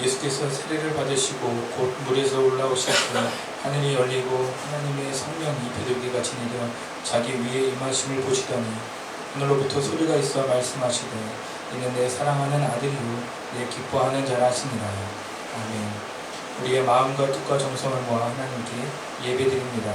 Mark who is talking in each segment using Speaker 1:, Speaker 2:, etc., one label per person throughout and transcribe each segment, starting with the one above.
Speaker 1: 예수께서 세례를 받으시고 곧 물에서 올라오실 때 하늘이 열리고 하나님의 성령이 비둘기같이 내려 자기 위에 임하심을 보시더니 하늘로부터 소리가 있어 말씀하시되 이는 내 사랑하는 아들이요 내 기뻐하는 자라 하시니라. 아멘. 우리의 마음과 뜻과 정성을 모아 하나님께 예배드립니다.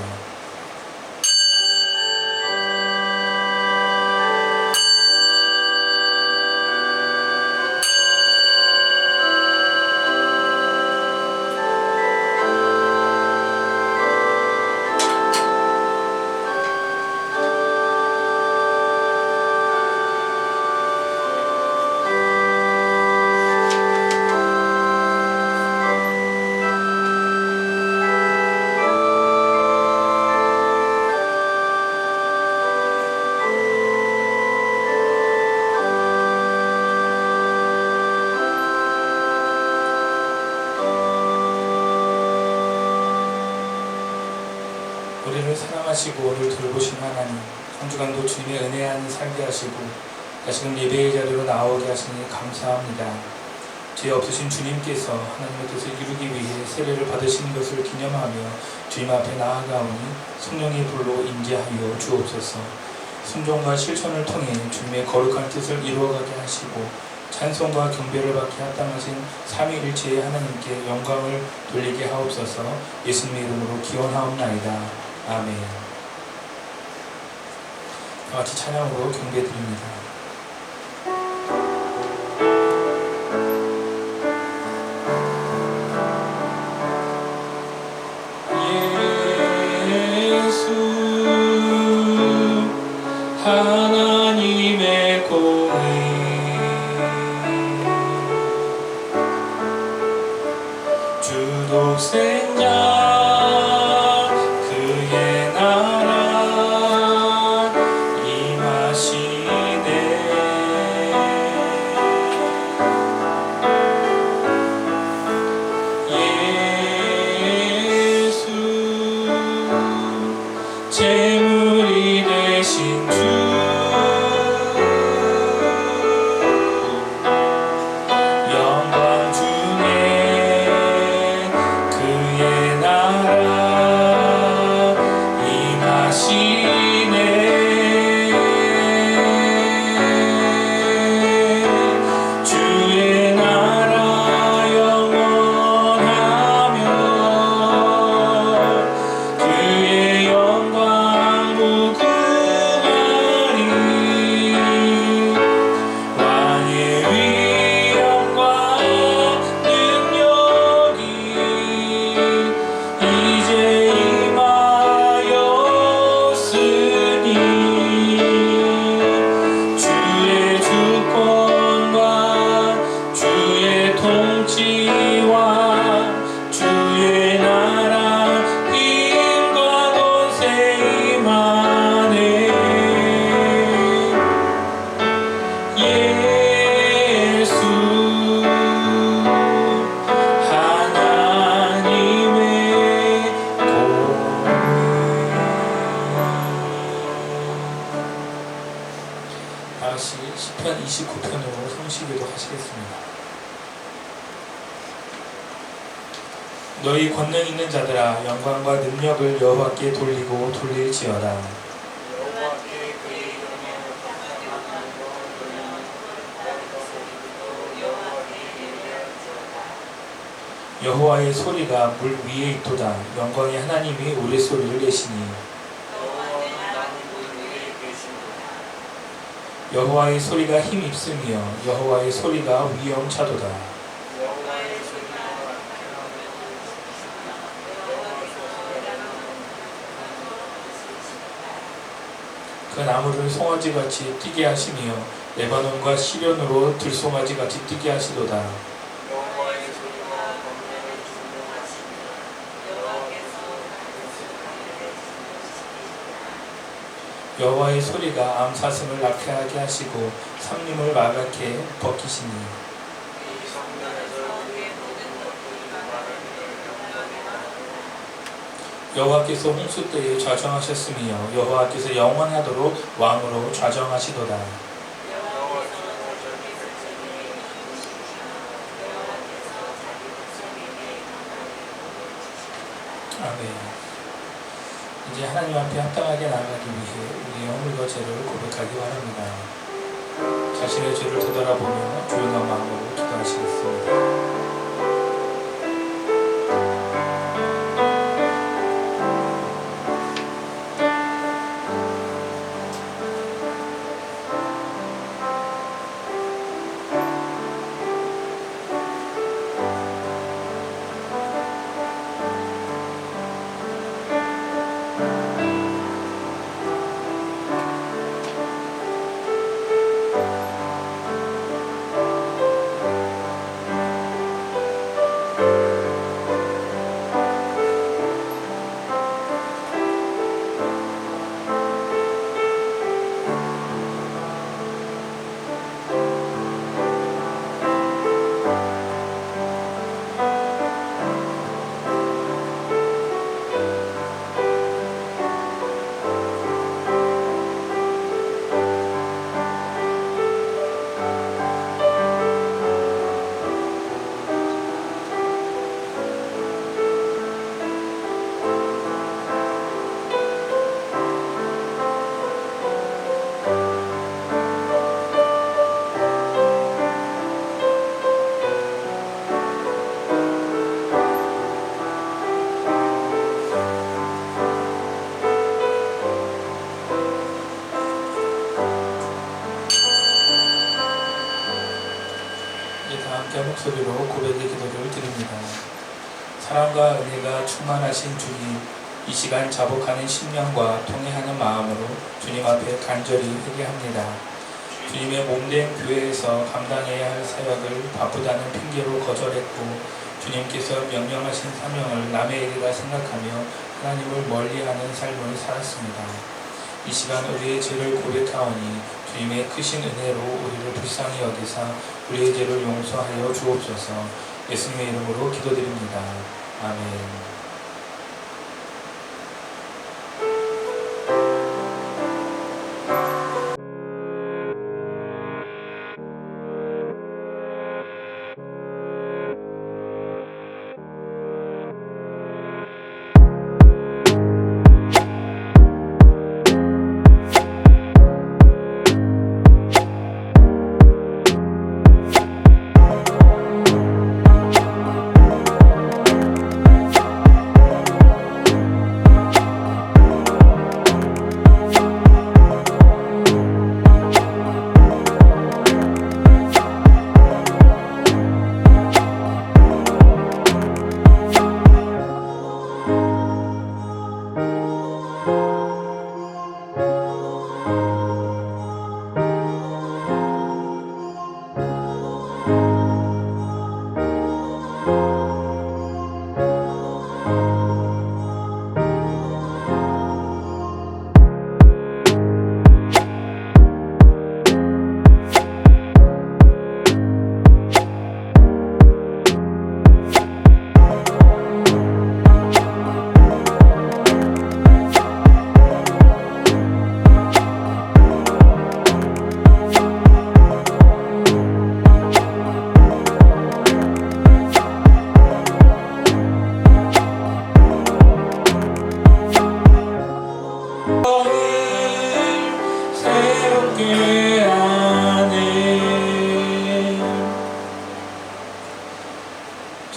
Speaker 1: 우리를 사랑하시고 우리를 돌보신 하나님, 한 주간도 주님의 은혜 안에 살게 하시고 다시금 예배의 자리로 나오게 하시니 감사합니다. 죄 없으신 주님께서 하나님의 뜻을 이루기 위해 세례를 받으신 것을 기념하며 주님 앞에 나아가오니 성령의 불로 임재하여 주옵소서. 순종과 실천을 통해 주님의 거룩한 뜻을 이루어가게 하시고 찬송과 경배를 받게 합당하신 삼위일체의 하나님께 영광을 돌리게 하옵소서. 예수님의 이름으로 기원하옵나이다. 아멘. 같이 찬양으로 경배드립니다.
Speaker 2: 하나님의 공의 주독생자 그의 나라 임하시네. 예수 제물이 되신 주
Speaker 1: 다시 시편 29편으로 성시기도 하시겠습니다. 너희 권능 있는 자들아 영광과 능력을 여호와께 돌리고 돌릴지어다. 여호와의 소리가 물 위에 있도다. 영광의 하나님이 우레소리를 내시니 여호와의 소리가 힘 있으며 여호와의 소리가 위엄차도다. 그 나무를 송아지같이 뛰게 하시며 레바논과 시련으로 들송아지같이 뛰게 하시도다. 여호와의 소리가 암사슴을 낙태하게 하시고 삼림을 마갛게 벗기시니 여호와께서 홍수 때에 좌정하셨으며 여호와께서 영원하도록 왕으로 좌정하시도다. 아멘. 이제 하나님 앞에 합당하게 나아가기 위해 우리의 허물과 죄를 고백하기 바랍니다. 자신의 죄를 되돌아보며 조용한 마음으로 기도하시겠습니다. 목소리로 고백의 기도를 드립니다. 사랑과 은혜가 충만하신 주님, 이 시간 자복하는 심령과 통회하는 마음으로 주님 앞에 간절히 회개합니다. 주님의 몸된 교회에서 감당해야 할 사역을 바쁘다는 핑계로 거절했고 주님께서 명령하신 사명을 남의 일이라 생각하며 하나님을 멀리하는 삶을 살았습니다. 이 시간 우리의 죄를 고백하오니 주님의 크신 은혜로 우리를 불쌍히 여기사 우리의 죄를 용서하여 주옵소서. 예수님의 이름으로 기도드립니다. 아멘.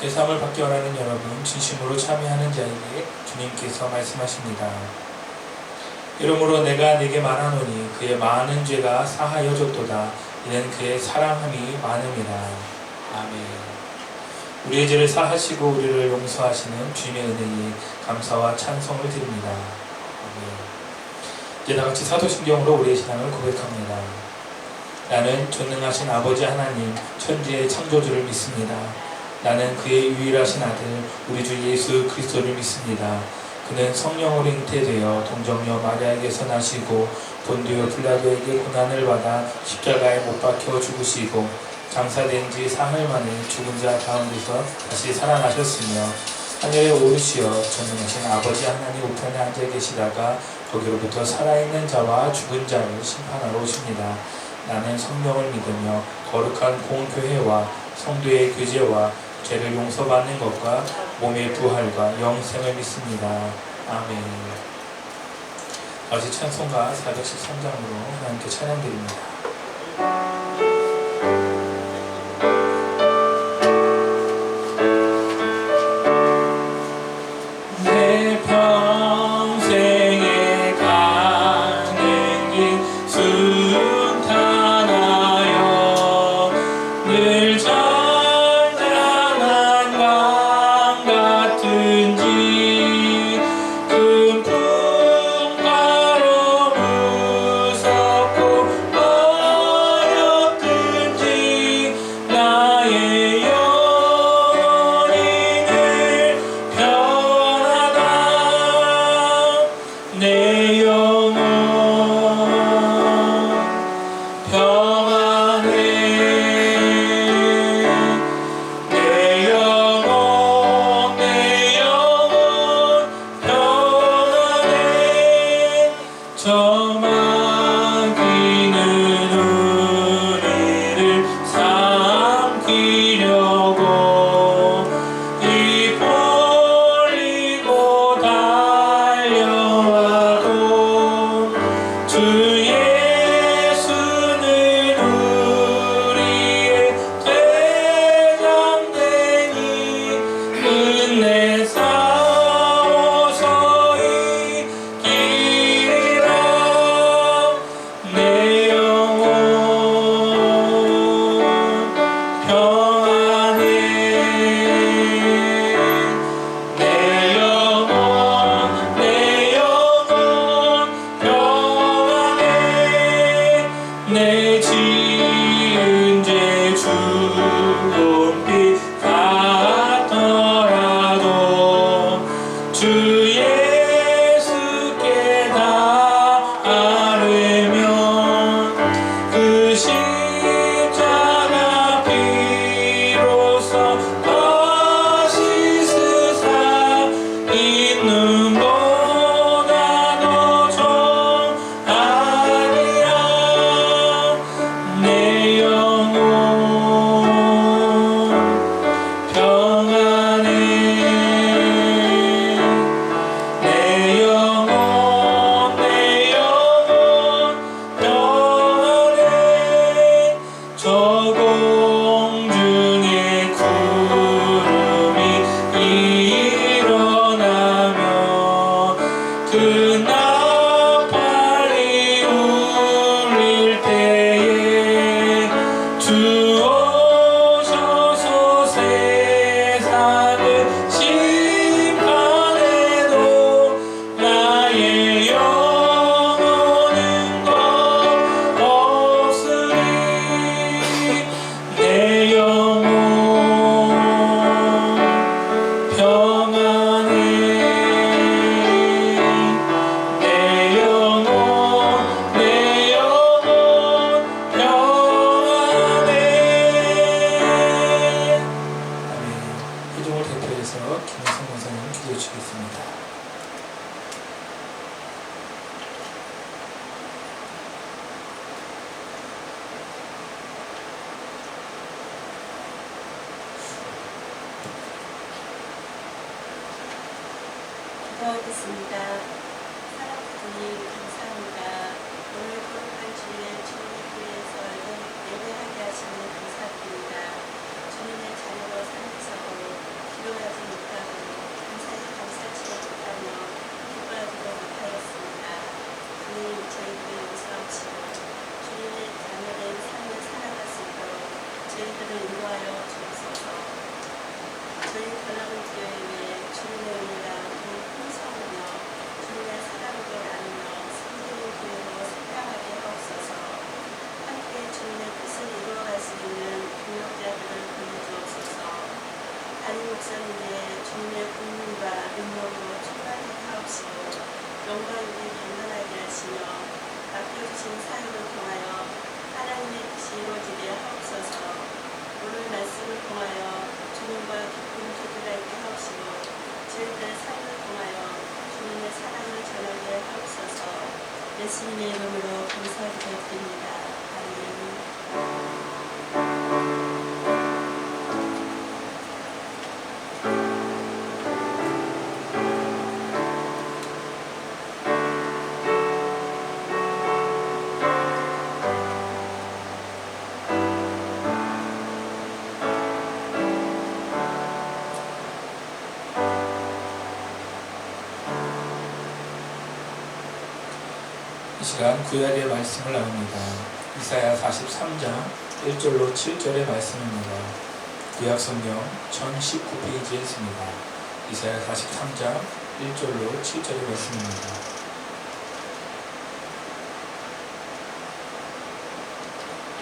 Speaker 1: 제3을 받기 원하는 여러분, 진심으로 참여하는 자에게 주님께서 말씀하십니다. 이러므로 내가 네게 말하노니 그의 많은 죄가 사하여졌도다. 이는 그의 사랑함이 많음이라. 아멘. 우리의 죄를 사하시고 우리를 용서하시는 주님의 은혜에 감사와 찬송을 드립니다. 아멘. 이제 다같이 사도신경으로 우리의 신앙을 고백합니다. 나는 전능하신 아버지 하나님, 천지의 창조주를 믿습니다. 나는 그의 유일하신 아들, 우리 주 예수 그리스도를 믿습니다. 그는 성령으로 잉태되어 동정녀 마리아에게서 나시고 본디오 빌라도에게 고난을 받아 십자가에 못 박혀 죽으시고 장사된 지 사흘 만에 죽은 자 가운데서 다시 살아나셨으며 하늘에 오르시어 전능하신 아버지 하나님 우편에 앉아 계시다가 거기로부터 살아있는 자와 죽은 자를 심판하러 오십니다. 나는 성령을 믿으며 거룩한 공교회와 성도의 교제와 죄를 용서받는 것과 몸의 부활과 영생을 믿습니다. 아멘. 다시 찬송가 413장으로 하나님께 찬양드립니다.
Speaker 2: 내 평생에 가는 길 순탄하여 늘 잔잔한 강 같은지 큰 풍파로 무섭고 어렵든지 나의 영혼이 늘 편하다. 내 영혼 평안해. 내 영혼 평안해. 저 마귀는 우리를 삼키려고 입 벌리고 달려와도 주 예수는 우리의 대장되니 은혜 싸워서 이기리라. 내 영혼 평안해. 내 영혼 평안해. 내 지은 죄 주홍빛 같더라도 주 예수께 다 아뢰면 그 십자가 피로써 다시 쓰사 있는 보다 더 정하리라. 내 영혼 평안해. 내 영혼 평안해. 저 공중에 구름이 일어나며 그 나팔이 울릴 때에 주 오셔서 세상을 심판해도 나의 영혼은 겁없으리. 내 영혼 평안해. 내 영혼 평안해.
Speaker 1: 아멘. 회종을 대표해서 김혜성 권사님 기도해 주시겠습니다.
Speaker 3: 기도하겠습니다. 사랑하는 감사합니다. 오늘 거룩한 주일 주님께서 예배하게 하시는 감사드립니다. 주님의 자녀로 삼으셔서 인도하여 주옵소서. 저희 연락을 드려이매 주님의 은혜가 더 풍성하며 주님의 사랑으로 나누며 섬기는 교회로 성장하게 하옵소서. 함께 주님의 뜻을 이루어갈 수 있는 동역자들을 보내주옵소서. 담임 목사님의 주님의 국민과 능력으로 충만하게 하옵시고 영광있게 단단하게 하시며 맡겨주신 사역을 통하여 하나님의 뜻이 이루어지게 하옵소서. 오늘 말씀을 통하여 주님과 깊은 교제가 있게 하옵시고 저희들의 삶을 통하여 주님의 사랑을 전하게 하옵소서. 예수님의 이름으로 감사드립니다. 아멘.
Speaker 1: 이 시간 구약의 말씀을 나눕니다. 이사야 43장 1절로 7절의 말씀입니다. 구약 성경 1019페이지에 있습니다. 이사야 43장 1절로 7절의 말씀입니다.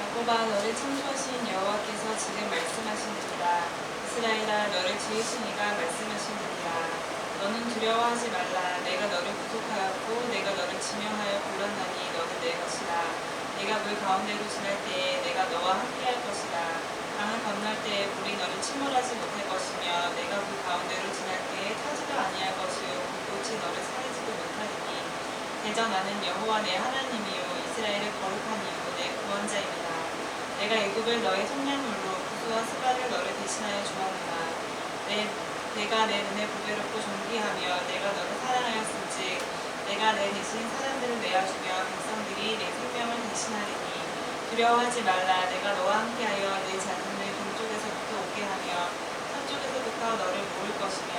Speaker 4: 야곱아 너를 창조하신 여호와께서 지금 말씀하시느니라. 이스라엘아 너를 지으신 이가 말씀하시느니라. 너는 두려워하지 말라. 내가 너를 구속하였고 내가 너를 지명하여 불렀나니 너는 내 것이라. 내가 물 가운데로 지날 때에 내가 너와 함께할 것이라. 강을 건널 때에 물이 너를 침몰하지 못할 것이며 내가 물 가운데로 지날 때에 타지도 아니할 것이요 불꽃이 너를 사르지도 못하리니 대저 나는 여호와 내 하나님이요 이스라엘을 거룩한 이요 내 구원자입니다. 내가 애굽을 너의 성량물로 구수와 스바를 너를 대신하여 주었노라. 내가 내 눈에 보배롭고 존귀하며 내가 너를 사랑하였은즉 내가 내 대신 사람들을 내어주며 백성들이 내 생명을 대신하리니 두려워하지 말라. 내가 너와 함께하여 내 자손을 동쪽에서부터 오게 하며 서쪽에서부터 너를 모을 것이며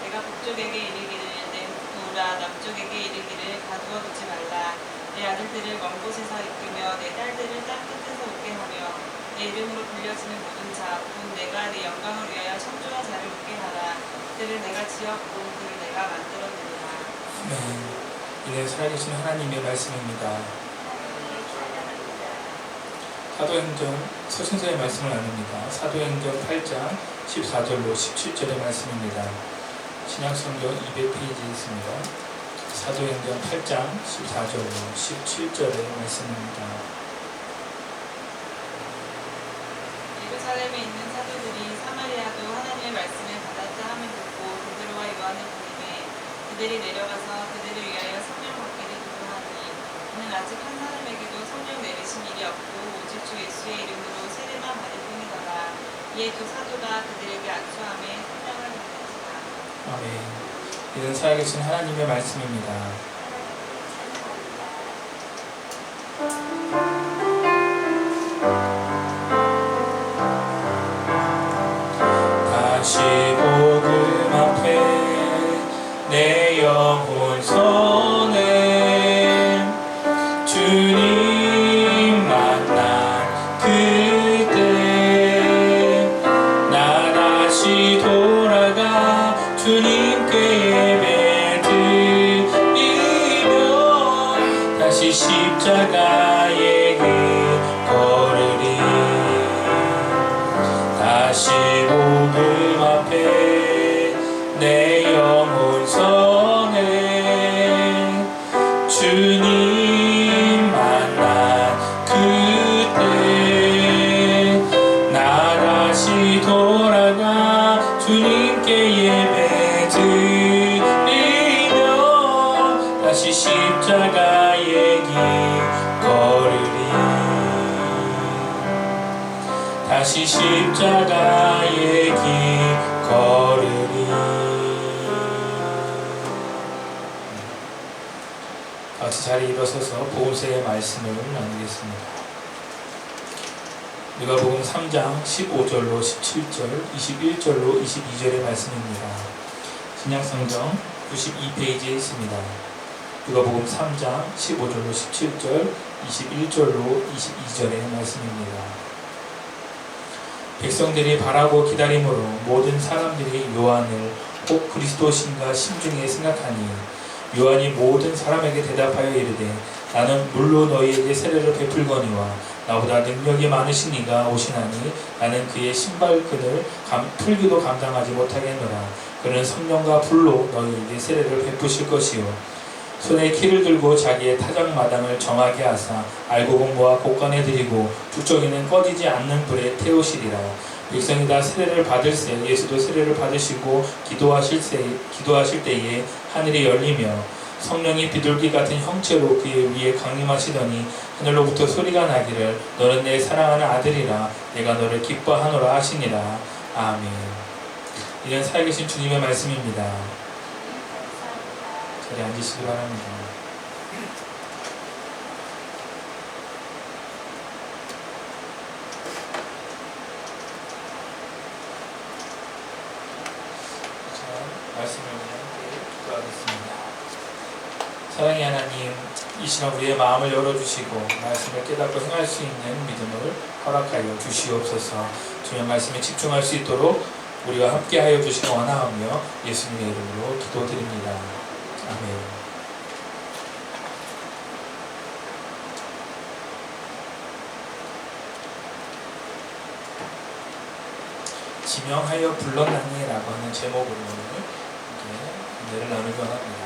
Speaker 4: 내가 북쪽에게 이르기를 내 누라 남쪽에게 이르기를 가두어 두지 말라. 내 아들들을 먼 곳에서 이끌며 내 딸들을 땅 끝에서 오게 하며 내 이름으로 불려지는 모든 자, 곧 내가 내 영광을 위하여 창조한 자를 오게 하라. 그들을 내가 지었고 그들을 내가 만들었느니라.
Speaker 1: 네, 이는 살아계신 하나님의 말씀입니다. 사도행전 서신서의 말씀을 나눕니다. 사도행전 8장 14절로 17절의 말씀입니다. 신약성경 200페이지에 있습니다. 사도행전 8장 14절로 17절의 말씀입니다.
Speaker 4: 예루살렘에 있는 사도들이 사마리아도 하나님의 말씀을 받았다 함을 듣고 베드로와 요한을 보내매 그들이 내려가서 그들을 위하여 성령 받기를 기도하니 이는 아직 한 사람에게도 성령 내리신 일이 없고 오직 주 예수의 이름으로 세례만 받을 뿐이더라. 이에 두 사도가 그들에게 안수함에 성령을 받았지라.
Speaker 1: 아멘. 이는 살아계신 하나님의 말씀입니다. 다시 복음 앞에 내 영혼 서네 주님 만난 그때 나 다시 돌아가 주님께 예배드리며 다시 십자가에 걸으리. 다시 복음 앞에 내 영혼 서네 주님 만난 그때 나 다시 돌아가 주님께 예배드리며 다시 십자가의 길 걸으리. 다시 십자가의 길 걸으리. 같이 자리에 일어서서 보호세의 말씀을 나누겠습니다. 누가복음 3장 15절로 17절, 21절로 22절의 말씀입니다. 신약성경 92페이지에 있습니다. 누가복음 3장 15절로 17절, 21절로 22절의 말씀입니다. 백성들이 바라고 기다림으로 모든 사람들이 요한을 혹 그리스도신가 심중에 생각하니 요한이 모든 사람에게 대답하여 이르되 나는 물로 너희에게 세례를 베풀거니와 나보다 능력이 많으신 이가 오시나니 나는 그의 신발끈을 풀기도 감당하지 못하겠노라. 그는 성령과 불로 너희에게 세례를 베푸실 것이요 손에 키를 들고 자기의 타작마당을 정하게 하사 알곡은 곳간에 들이고 주쪽에는 꺼지지 않는 불에 태우시리라. 백성이 다 세례를 받을새 예수도 세례를 받으시고 기도하실 때에 하늘이 열리며 성령이 비둘기 같은 형체로 그의 위에 강림하시더니 하늘로부터 소리가 나기를 너는 내 사랑하는 아들이라 내가 너를 기뻐하노라 하시니라. 아멘. 이는 살아계신 주님의 말씀입니다. 자리에 앉으시기 바랍니다. 자, 말씀을 함께 기도하겠습니다. 사랑의 하나님, 이 시간 우리의 마음을 열어주시고 말씀을 깨닫고 행할 수 있는 믿음을 허락하여 주시옵소서. 주의 말씀에 집중할 수 있도록 우리와 함께하여 주시기 원하오며 예수님의 이름으로 기도드립니다. 아멘. 지명하여 불렀나니라고 하는 제목으로 은혜를 나누기 원합니다.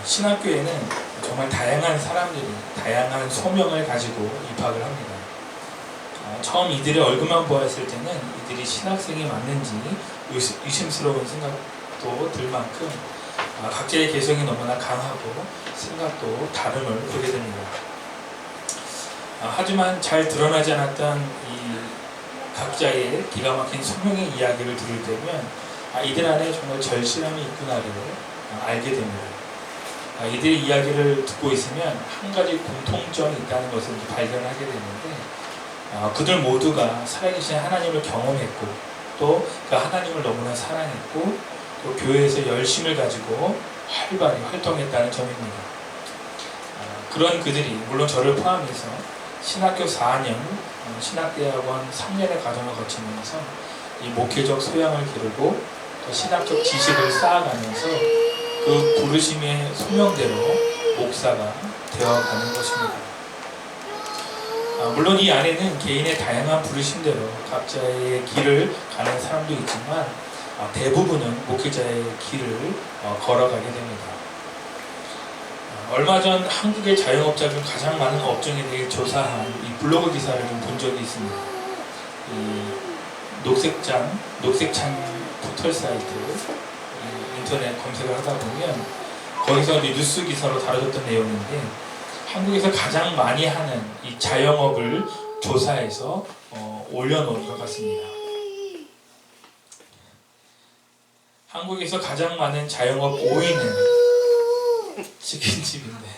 Speaker 1: 신학교에는 정말 다양한 사람들이 다양한 소명을 가지고 입학을 합니다. 처음 이들의 얼굴만 보았을 때는 이들이 신학생이 맞는지 의심스러운 생각도 들 만큼 각자의 개성이 너무나 강하고 생각도 다름을 보게 됩니다. 하지만 잘 드러나지 않았던 이 각자의 기가 막힌 소명의 이야기를 들을 때면 이들 안에 정말 절실함이 있구나를 알게 됩니다. 이들의 이야기를 듣고 있으면 한 가지 공통점이 있다는 것을 발견하게 되는데 그들 모두가 살아계신 하나님을 경험했고 또 그 하나님을 너무나 사랑했고 또 교회에서 열심을 가지고 활발히 활동했다는 점입니다. 그런 그들이 물론 저를 포함해서 신학교 4년, 신학대학원 3년의 과정을 거치면서 이 목회적 소양을 기르고 또 신학적 지식을 쌓아가면서 그 부르심의 소명대로 목사가 되어가는 것입니다. 물론 이 안에는 개인의 다양한 부르심대로 각자의 길을 가는 사람도 있지만 대부분은 목회자의 길을 걸어가게 됩니다. 얼마 전 한국의 자영업자 중 가장 많은 업종에 대해 조사한 이 블로그 기사를 좀 본 적이 있습니다. 이 녹색창 포털 사이트 인터넷 검색을 하다 보면 거기서 뉴스 기사로 다뤄졌던 내용인데 한국에서 가장 많이 하는 이 자영업을 조사해서 올려놓은 것 같습니다. 한국에서 가장 많은 자영업 5위는 치킨집인데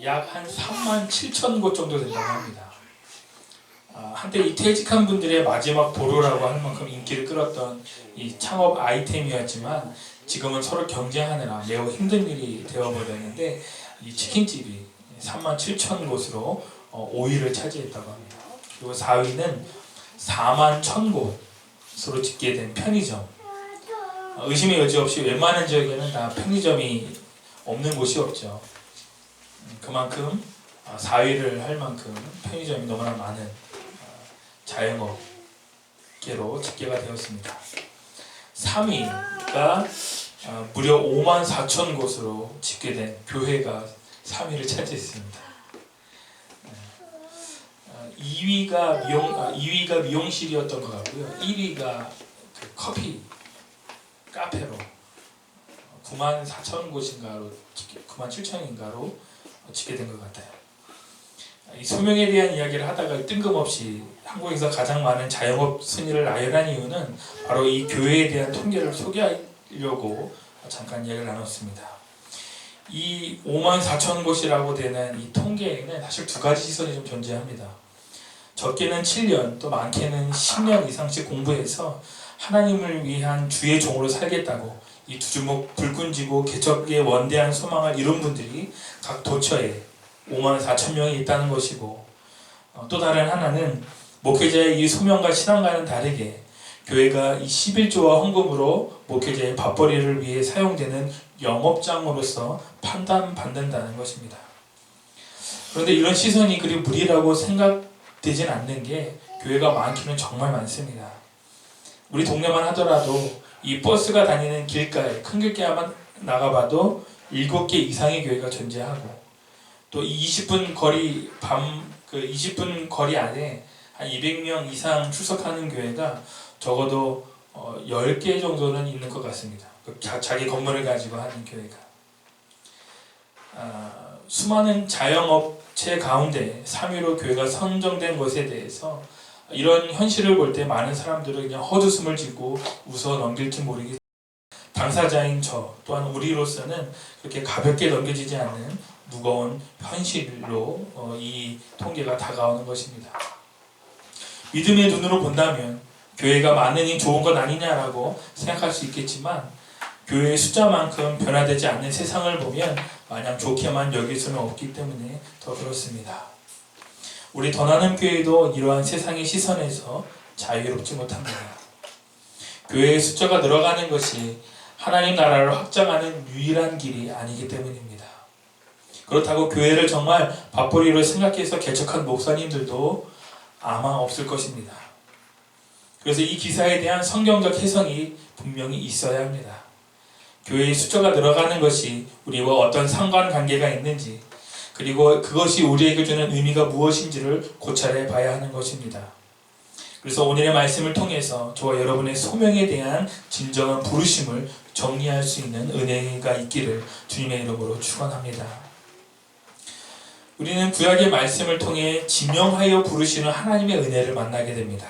Speaker 1: 약 한 3만 7천 곳 정도 된다고 합니다. 한때 이 퇴직한 분들의 마지막 보루라고 할 만큼 인기를 끌었던 이 창업 아이템이었지만 지금은 서로 경쟁하느라 매우 힘든 일이 되어버렸는데 이 치킨집이 3만 7천 곳으로 5위를 차지했다고 합니다. 그리고 4위는 4만 1천 곳으로 집계된 편의점. 의심의 여지 없이 웬만한 지역에는 다 편의점이 없는 곳이 없죠. 그만큼 4위를 할 만큼 편의점이 너무나 많은 자영업계로 집계가 되었습니다. 3위가 무려 5만 4천 곳으로 집계된 교회가 3위를 차지했습니다. 2위가 미용실이었던 것 같고요. 1위가 그 커피 카페로 9만 4천 곳인가로 9만 7천인가로 집계된 것 같아요. 이 소명에 대한 이야기를 하다가 뜬금없이 한국에서 가장 많은 자영업 순위를 나열한 이유는 바로 이 교회에 대한 통계를 소개하려고 잠깐 이야기를 나눴습니다. 이 5만 4천 곳이라고 되는 이 통계에는 사실 두 가지 시선이 좀 존재합니다. 적게는 7년 또 많게는 10년 이상씩 공부해서 하나님을 위한 주의 종으로 살겠다고 이 두 주먹 불끈 쥐고 개척의 원대한 소망을 이룬 분들이 각 도처에 5만 4천 명이 있다는 것이고, 또 다른 하나는 목회자의 이 소명과 신앙과는 다르게 교회가 이 11조와 헌금으로 목회자의 밥벌이를 위해 사용되는 영업장으로서 판단받는다는 것입니다. 그런데 이런 시선이 그리 무리라고 생각되진 않는 게 교회가 많기는 정말 많습니다. 우리 동네만 하더라도 이 버스가 다니는 길가에 큰 길가에만 나가봐도 7개 이상의 교회가 존재하고, 또 20분 거리 20분 거리 안에 한 200명 이상 출석하는 교회가 적어도 10개 정도는 있는 것 같습니다. 자기 건물을 가지고 하는 교회가. 수많은 자영업체 가운데 3위로 교회가 선정된 것에 대해서 이런 현실을 볼 때 많은 사람들은 그냥 헛웃음을 짓고 웃어 넘길지 모르겠지만, 당사자인 저 또한 우리로서는 그렇게 가볍게 넘겨지지 않는 무거운 현실로 이 통계가 다가오는 것입니다. 믿음의 눈으로 본다면 교회가 많으니 좋은 것 아니냐라고 생각할 수 있겠지만, 교회의 숫자만큼 변화되지 않는 세상을 보면 마냥 좋게만 여길 수는 없기 때문에 더 그렇습니다. 우리 더 나는 교회도 이러한 세상의 시선에서 자유롭지 못합니다. 교회의 숫자가 늘어가는 것이 하나님 나라를 확장하는 유일한 길이 아니기 때문입니다. 그렇다고 교회를 정말 밥벌이로 생각해서 개척한 목사님들도 아마 없을 것입니다. 그래서 이 기사에 대한 성경적 해석이 분명히 있어야 합니다. 교회의 숫자가 늘어가는 것이 우리와 어떤 상관관계가 있는지, 그리고 그것이 우리에게 주는 의미가 무엇인지를 고찰해 봐야 하는 것입니다. 그래서 오늘의 말씀을 통해서 저와 여러분의 소명에 대한 진정한 부르심을 정리할 수 있는 은혜가 있기를 주님의 이름으로 축원합니다. 우리는 구약의 말씀을 통해 지명하여 부르시는 하나님의 은혜를 만나게 됩니다.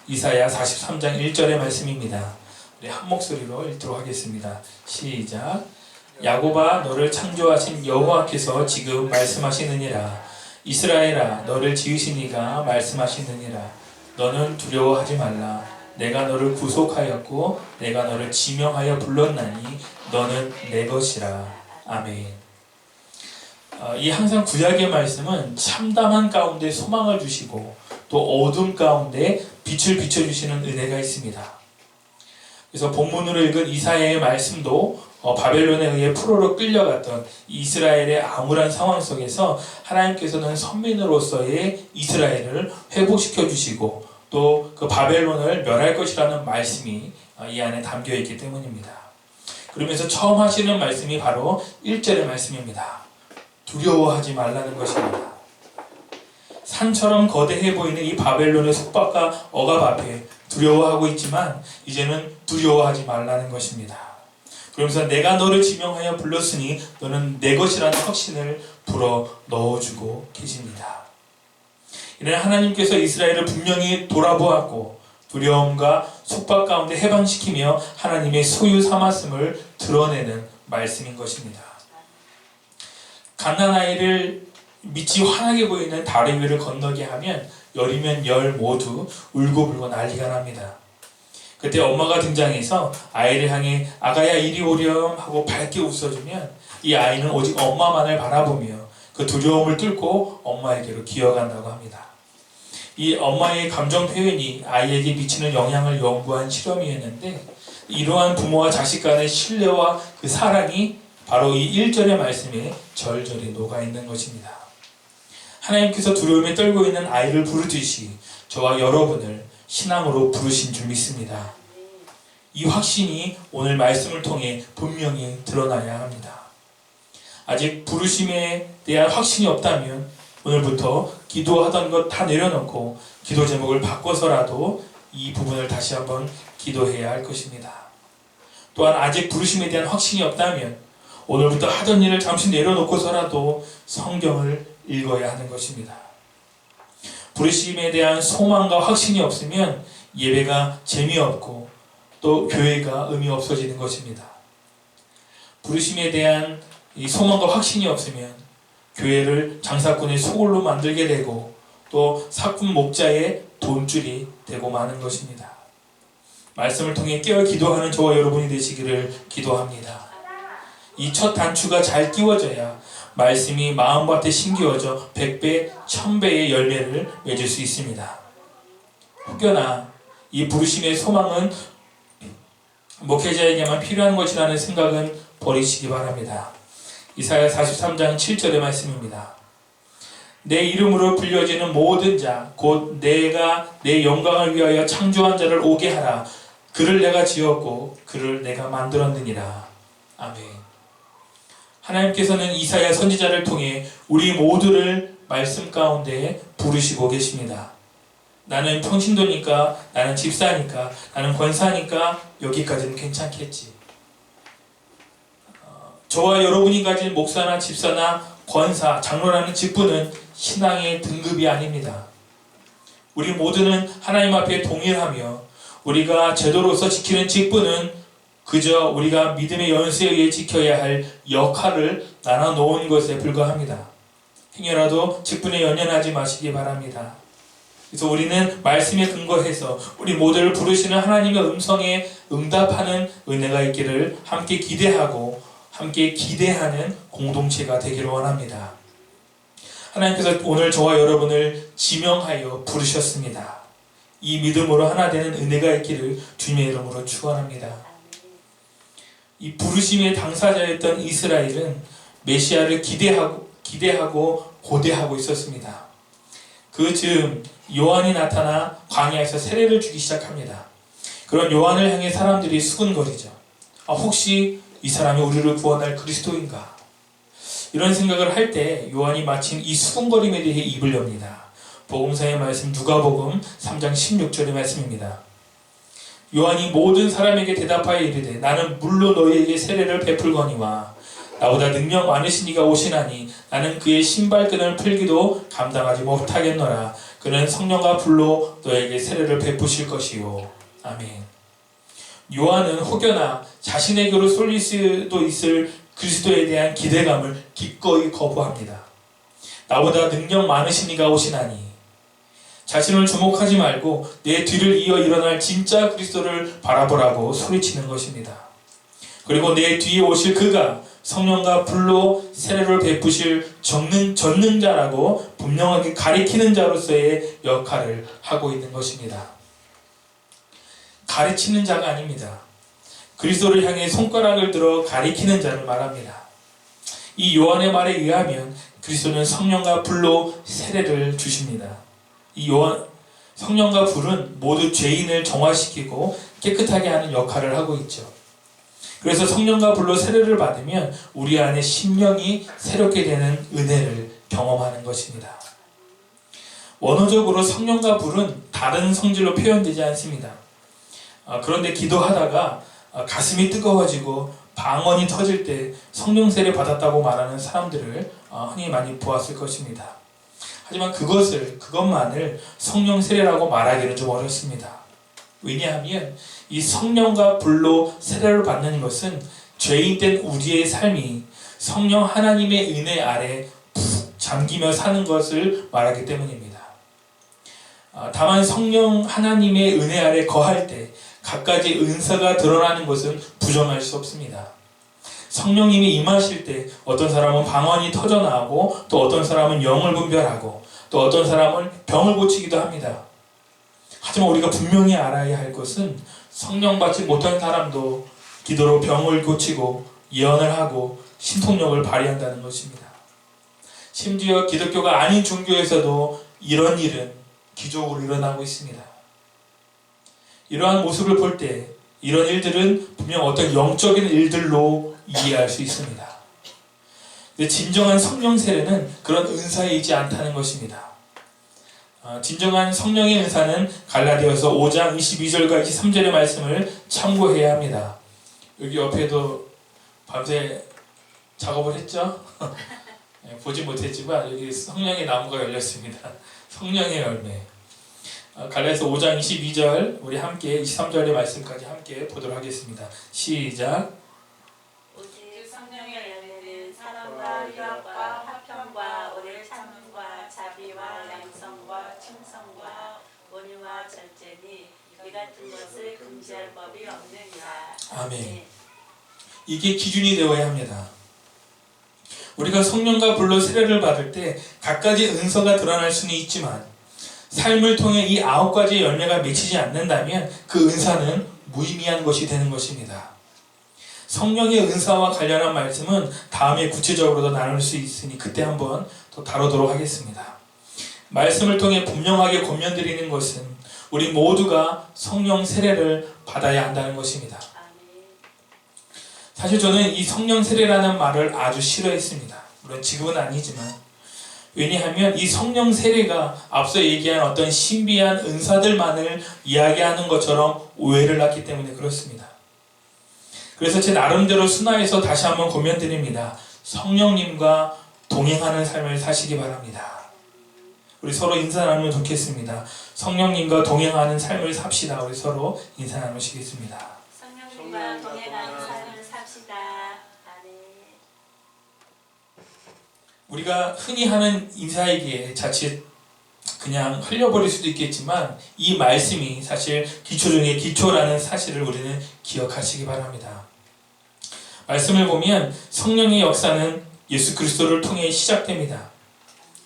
Speaker 1: 이사야 43장 1절의 말씀입니다. 우리 한 목소리로 읽도록 하겠습니다. 시작. 야곱아, 너를 창조하신 여호와께서 지금 말씀하시느니라. 이스라엘아, 너를 지으신 이가 말씀하시느니라. 너는 두려워하지 말라. 내가 너를 구속하였고 내가 너를 지명하여 불렀나니 너는 내 것이라. 아멘. 이 항상 구약의 말씀은 참담한 가운데 소망을 주시고 또 어둠 가운데 빛을 비춰주시는 은혜가 있습니다. 그래서 본문으로 읽은 이사야의 말씀도 바벨론에 의해 포로로 끌려갔던 이스라엘의 암울한 상황 속에서 하나님께서는 선민으로서의 이스라엘을 회복시켜 주시고 또 그 바벨론을 멸할 것이라는 말씀이 이 안에 담겨 있기 때문입니다. 그러면서 처음 하시는 말씀이 바로 1절의 말씀입니다. 두려워하지 말라는 것입니다. 산처럼 거대해 보이는 이 바벨론의 속박과 억압 앞에 두려워하고 있지만 이제는 두려워하지 말라는 것입니다. 그러면서 내가 너를 지명하여 불렀으니 너는 내 것이라는 확신을 불어 넣어주고 계십니다. 이는 하나님께서 이스라엘을 분명히 돌아보았고 두려움과 속박 가운데 해방시키며 하나님의 소유 삼았음을 드러내는 말씀인 것입니다. 갓난아이를 밑이 환하게 보이는 다리 위를 건너게 하면 열이면 열 모두 울고불고 난리가 납니다. 그때 엄마가 등장해서 아이를 향해 아가야 이리 오렴 하고 밝게 웃어주면 이 아이는 오직 엄마만을 바라보며 그 두려움을 뚫고 엄마에게로 기어간다고 합니다. 이 엄마의 감정 표현이 아이에게 미치는 영향을 연구한 실험이었는데 이러한 부모와 자식 간의 신뢰와 그 사랑이 바로 이 1절의 말씀에 절절히 녹아있는 것입니다. 하나님께서 두려움에 떨고 있는 아이를 부르듯이 저와 여러분을 신앙으로 부르신 줄 믿습니다. 이 확신이 오늘 말씀을 통해 분명히 드러나야 합니다. 아직 부르심에 대한 확신이 없다면 오늘부터 기도하던 것 다 내려놓고 기도 제목을 바꿔서라도 이 부분을 다시 한번 기도해야 할 것입니다. 또한 아직 부르심에 대한 확신이 없다면 오늘부터 하던 일을 잠시 내려놓고서라도 성경을 읽어야 하는 것입니다. 부르심에 대한 소망과 확신이 없으면 예배가 재미없고 또 교회가 의미 없어지는 것입니다. 부르심에 대한 이 소망과 확신이 없으면 교회를 장사꾼의 소굴로 만들게 되고 또 사꾼 목자의 돈줄이 되고 마는 것입니다. 말씀을 통해 깨어 기도하는 저와 여러분이 되시기를 기도합니다. 이 첫 단추가 잘 끼워져야 말씀이 마음밭에 심기어져 100배, 1000배의 열매를 맺을 수 있습니다. 혹여나 이 부르심의 소망은 목회자에게만 필요한 것이라는 생각은 버리시기 바랍니다. 이사야 43장 7절의 말씀입니다. 내 이름으로 불려지는 모든 자 곧 내가 내 영광을 위하여 창조한 자를 오게 하라. 그를 내가 지었고 그를 내가 만들었느니라. 아멘. 하나님께서는 이사야 선지자를 통해 우리 모두를 말씀 가운데 부르시고 계십니다. 나는 평신도니까, 나는 집사니까, 나는 권사니까 여기까지는 괜찮겠지. 저와 여러분이 가진 목사나 집사나 권사, 장로라는 직분은 신앙의 등급이 아닙니다. 우리 모두는 하나님 앞에 동일하며 우리가 제도로서 지키는 직분은 그저 우리가 믿음의 연수에 의해 지켜야 할 역할을 나눠 놓은 것에 불과합니다. 행여라도 직분에 연연하지 마시기 바랍니다. 그래서 우리는 말씀에 근거해서 우리 모두를 부르시는 하나님의 음성에 응답하는 은혜가 있기를 함께 기대하고 함께 기대하는 공동체가 되기를 원합니다. 하나님께서 오늘 저와 여러분을 지명하여 부르셨습니다. 이 믿음으로 하나 되는 은혜가 있기를 주님의 이름으로 축원합니다. 이 부르심의 당사자였던 이스라엘은 메시아를 기대하고 고대하고 있었습니다. 그 즈음 요한이 나타나 광야에서 세례를 주기 시작합니다. 그런 요한을 향해 사람들이 수군거리죠. 혹시 이 사람이 우리를 구원할 그리스도인가? 이런 생각을 할 때 요한이 마침 이 수군거림에 대해 입을 엽니다. 복음서의 말씀 누가복음 3장 16절의 말씀입니다. 요한이 모든 사람에게 대답하여 이르되 나는 물로 너희에게 세례를 베풀거니와 나보다 능력 많으신 이가 오시나니 나는 그의 신발끈을 풀기도 감당하지 못하겠노라. 그는 성령과 불로 너에게 세례를 베푸실 것이요. 아멘. 요한은 혹여나 자신에게로 쏠릴 수도 있을 그리스도에 대한 기대감을 기꺼이 거부합니다. 나보다 능력 많으신 이가 오시나니 자신을 주목하지 말고 내 뒤를 이어 일어날 진짜 그리스도를 바라보라고 소리치는 것입니다. 그리고 내 뒤에 오실 그가 성령과 불로 세례를 베푸실 전능자라고 분명하게 가리키는 자로서의 역할을 하고 있는 것입니다. 가르치는 자가 아닙니다. 그리스도를 향해 손가락을 들어 가리키는 자를 말합니다. 이 요한의 말에 의하면 그리스도는 성령과 불로 세례를 주십니다. 이 성령과 불은 모두 죄인을 정화시키고 깨끗하게 하는 역할을 하고 있죠. 그래서 성령과 불로 세례를 받으면 우리 안에 심령이 새롭게 되는 은혜를 경험하는 것입니다. 원어적으로 성령과 불은 다른 성질로 표현되지 않습니다. 그런데 기도하다가 가슴이 뜨거워지고 방언이 터질 때 성령 세례 받았다고 말하는 사람들을 흔히 많이 보았을 것입니다. 하지만 그것만을 성령 세례라고 말하기는 좀 어렵습니다. 왜냐하면 이 성령과 불로 세례를 받는 것은 죄인된 우리의 삶이 성령 하나님의 은혜 아래 푹 잠기며 사는 것을 말하기 때문입니다. 다만 성령 하나님의 은혜 아래 거할 때 갖가지 은사가 드러나는 것은 부정할 수 없습니다. 성령님이 임하실 때 어떤 사람은 방언이 터져나오고 또 어떤 사람은 영을 분별하고 또 어떤 사람은 병을 고치기도 합니다. 하지만 우리가 분명히 알아야 할 것은 성령 받지 못한 사람도 기도로 병을 고치고 예언을 하고 신통력을 발휘한다는 것입니다. 심지어 기독교가 아닌 종교에서도 이런 일은 기적으로 일어나고 있습니다. 이러한 모습을 볼 때 이런 일들은 분명 어떤 영적인 일들로 이해할 수 있습니다. 근데 진정한 성령 세례는 그런 은사이지 않다는 것입니다. 진정한 성령의 은사는 갈라디아서 5장 22절과 23절의 말씀을 참고해야 합니다. 여기 옆에도 밤새 작업을 했죠? 보지 못했지만 여기 성령의 나무가 열렸습니다. 성령의 열매. 갈라디아서 5장 22절 우리 함께 23절의 말씀까지 함께 보도록 하겠습니다. 시작.
Speaker 3: 오직 성령의 열매는 사랑과 희락과 화평과 오래 참음과 자비와 양성과 충성과 온유와 절제니 이 같은 것을 금지할 법이 없느니라.
Speaker 1: 아멘. 이게 기준이 되어야 합니다. 우리가 성령과 불로 세례를 받을 때 갖가지 은사가 드러날 수는 있지만 삶을 통해 이 9가지의 열매가 맺히지 않는다면 그 은사는 무의미한 것이 되는 것입니다. 성령의 은사와 관련한 말씀은 다음에 구체적으로 나눌 수 있으니 그때 한번 더 다루도록 하겠습니다. 말씀을 통해 분명하게 권면드리는 것은 우리 모두가 성령 세례를 받아야 한다는 것입니다. 사실 저는 이 성령 세례라는 말을 아주 싫어했습니다. 물론 지금은 아니지만, 왜냐하면 이 성령 세례가 앞서 얘기한 어떤 신비한 은사들만을 이야기하는 것처럼 오해를 낳기 때문에 그렇습니다. 그래서 제 나름대로 순화해서 다시 한번 권면드립니다. 성령님과 동행하는 삶을 사시기 바랍니다. 우리 서로 인사 나누면 좋겠습니다. 성령님과 동행하는 삶을 삽시다. 우리 서로 인사 나누시겠습니다.
Speaker 3: 성령님과 동행하는 삶을 삽시다. 아멘.
Speaker 1: 우리가 흔히 하는 인사이기에 자칫 그냥 흘려버릴 수도 있겠지만 이 말씀이 사실 기초 중에 기초라는 사실을 우리는 기억하시기 바랍니다. 말씀을 보면 성령의 역사는 예수 그리스도를 통해 시작됩니다.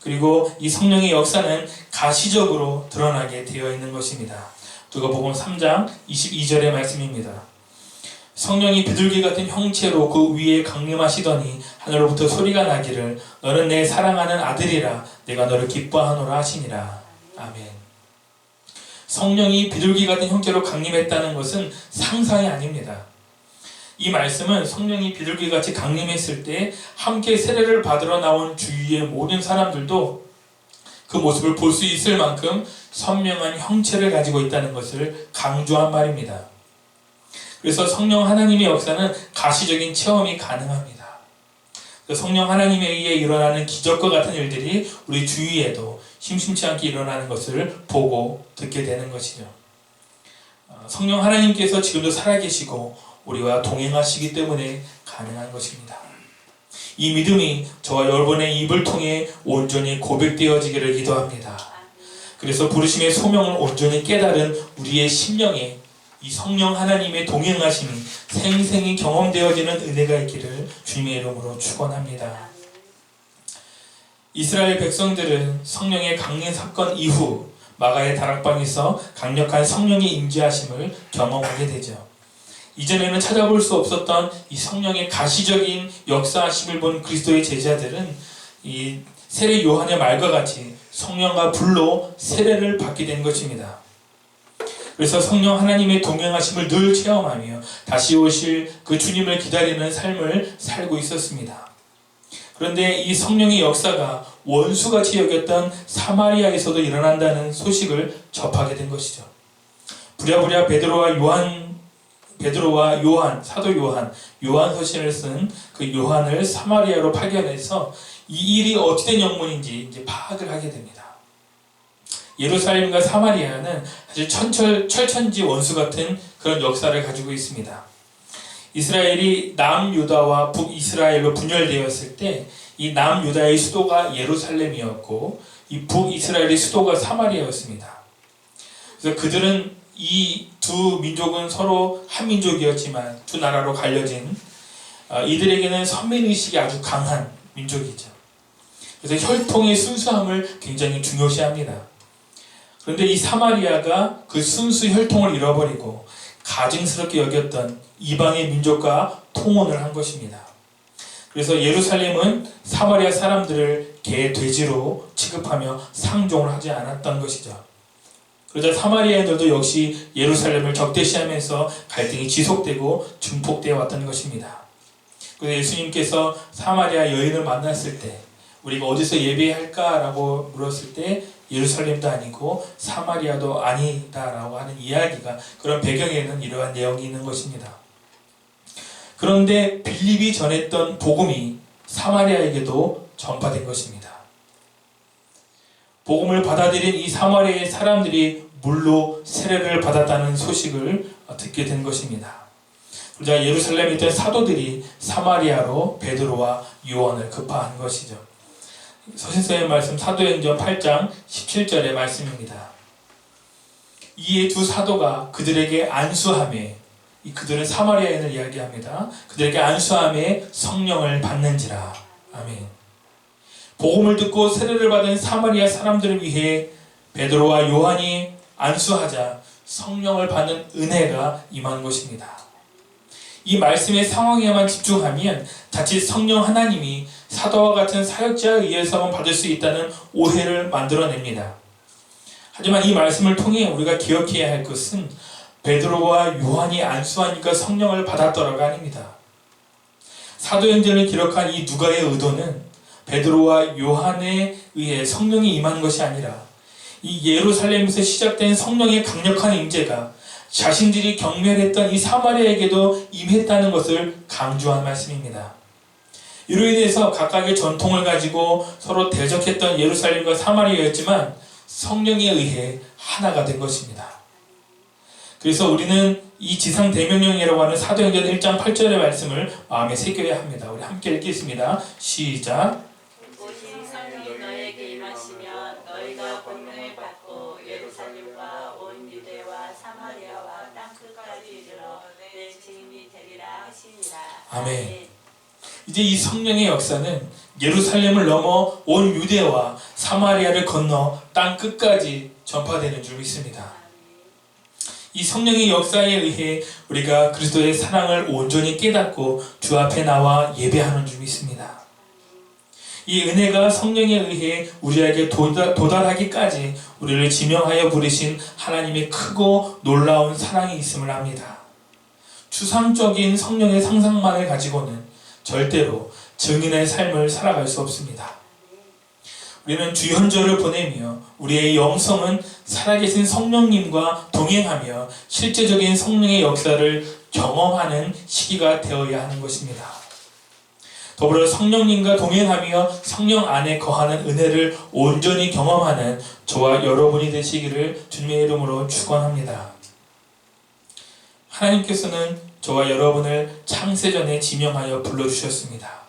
Speaker 1: 그리고 이 성령의 역사는 가시적으로 드러나게 되어 있는 것입니다. 누가복음 3장 22절의 말씀입니다. 성령이 비둘기 같은 형체로 그 위에 강림하시더니 하늘로부터 소리가 나기를 너는 내 사랑하는 아들이라 내가 너를 기뻐하노라 하시니라. 아멘. 성령이 비둘기 같은 형체로 강림했다는 것은 상상이 아닙니다. 이 말씀은 성령이 비둘기같이 강림했을 때 함께 세례를 받으러 나온 주위의 모든 사람들도 그 모습을 볼 수 있을 만큼 선명한 형체를 가지고 있다는 것을 강조한 말입니다. 그래서 성령 하나님의 역사는 가시적인 체험이 가능합니다. 성령 하나님에 의해 일어나는 기적과 같은 일들이 우리 주위에도 심심치 않게 일어나는 것을 보고 듣게 되는 것이죠. 성령 하나님께서 지금도 살아계시고 우리와 동행하시기 때문에 가능한 것입니다. 이 믿음이 저와 여러분의 입을 통해 온전히 고백되어지기를 기도합니다. 그래서 부르심의 소명을 온전히 깨달은 우리의 심령에 이 성령 하나님의 동행하심이 생생히 경험되어지는 은혜가 있기를 주님의 이름으로 축원합니다. 이스라엘 백성들은 성령의 강림 사건 이후 마가의 다락방에서 강력한 성령의 임재하심을 경험하게 되죠. 이전에는 찾아볼 수 없었던 이 성령의 가시적인 역사하심을 본 그리스도의 제자들은 이 세례 요한의 말과 같이 성령과 불로 세례를 받게 된 것입니다. 그래서 성령 하나님의 동행하심을 늘 체험하며 다시 오실 그 주님을 기다리는 삶을 살고 있었습니다. 그런데 이 성령의 역사가 원수같이 여겼던 사마리아에서도 일어난다는 소식을 접하게 된 것이죠. 부랴부랴 베드로와 요한, 사도 요한 서신을 쓴 그 요한을 사마리아로 파견해서 이 일이 어찌된 영문인지 이제 파악을 하게 됩니다. 예루살렘과 사마리아는 사실 철천지 원수 같은 그런 역사를 가지고 있습니다. 이스라엘이 남유다와 북이스라엘로 분열되었을 때 이 남유다의 수도가 예루살렘이었고 이 북이스라엘의 수도가 사마리아였습니다. 그래서 그들은 이 두 민족은 서로 한 민족이었지만 두 나라로 갈려진 이들에게는 선민의식이 아주 강한 민족이죠. 그래서 혈통의 순수함을 굉장히 중요시합니다. 그런데 이 사마리아가 그 순수 혈통을 잃어버리고 가증스럽게 여겼던 이방의 민족과 통혼을 한 것입니다. 그래서 예루살렘은 사마리아 사람들을 개, 돼지로 취급하며 상종을 하지 않았던 것이죠. 그러자 사마리아인들도 역시 예루살렘을 적대시하면서 갈등이 지속되고 증폭되어 왔던 것입니다. 그래서 예수님께서 사마리아 여인을 만났을 때 우리가 어디서 예배할까라고 물었을 때 예루살렘도 아니고 사마리아도 아니다라고 하는 이야기가 그런 배경에는 이러한 내용이 있는 것입니다. 그런데 빌립이 전했던 복음이 사마리아에게도 전파된 것입니다. 복음을 받아들인 이 사마리아의 사람들이 물로 세례를 받았다는 소식을 듣게 된 것입니다. 그러자 예루살렘에 있던 사도들이 사마리아로 베드로와 요한을 급파한 것이죠. 서신서의 말씀 사도행전 8장 17절의 말씀입니다. 이에 두 사도가 그들에게 안수하매, 그들은 사마리아인을 이야기합니다. 그들에게 안수하매 성령을 받는지라. 아멘. 복음을 듣고 세례를 받은 사마리아 사람들을 위해 베드로와 요한이 안수하자 성령을 받는 은혜가 임한 것입니다. 이 말씀의 상황에만 집중하면 자칫 성령 하나님이 사도와 같은 사역자에 의해서만 받을 수 있다는 오해를 만들어냅니다. 하지만 이 말씀을 통해 우리가 기억해야 할 것은 베드로와 요한이 안수하니까 성령을 받았더라가 아닙니다. 사도행전을 기록한 이 누가의 의도는 베드로와 요한에 의해 성령이 임한 것이 아니라 이 예루살렘에서 시작된 성령의 강력한 임재가 자신들이 경멸했던 이 사마리아에게도 임했다는 것을 강조한 말씀입니다. 이로 인해서 각각의 전통을 가지고 서로 대적했던 예루살렘과 사마리아였지만 성령에 의해 하나가 된 것입니다. 그래서 우리는 이 지상대명령이라고 하는 사도행전 1장 8절의 말씀을 마음에 새겨야 합니다. 우리 함께 읽겠습니다. 시작.
Speaker 3: 오직 성령이 너에게 임하시면 너희가 권능을 받고 예루살렘과 온 유대와 사마리아와 땅 끝까지 이르러 내 증인이 되리라 하시니라.
Speaker 1: 아멘. 이제 이 성령의 역사는 예루살렘을 넘어 온 유대와 사마리아를 건너 땅 끝까지 전파되는 줄 믿습니다. 이 성령의 역사에 의해 우리가 그리스도의 사랑을 온전히 깨닫고 주 앞에 나와 예배하는 줄 믿습니다. 이 은혜가 성령에 의해 우리에게 도달하기까지 우리를 지명하여 부르신 하나님의 크고 놀라운 사랑이 있음을 압니다. 추상적인 성령의 상상만을 가지고는 절대로 증인의 삶을 살아갈 수 없습니다. 우리는 주현절을 보내며 우리의 영성은 살아계신 성령님과 동행하며 실제적인 성령의 역사를 경험하는 시기가 되어야 하는 것입니다. 더불어 성령님과 동행하며 성령 안에 거하는 은혜를 온전히 경험하는 저와 여러분이 되시기를 주님의 이름으로 축원합니다. 하나님께서는 저와 여러분을 창세전에 지명하여 불러주셨습니다.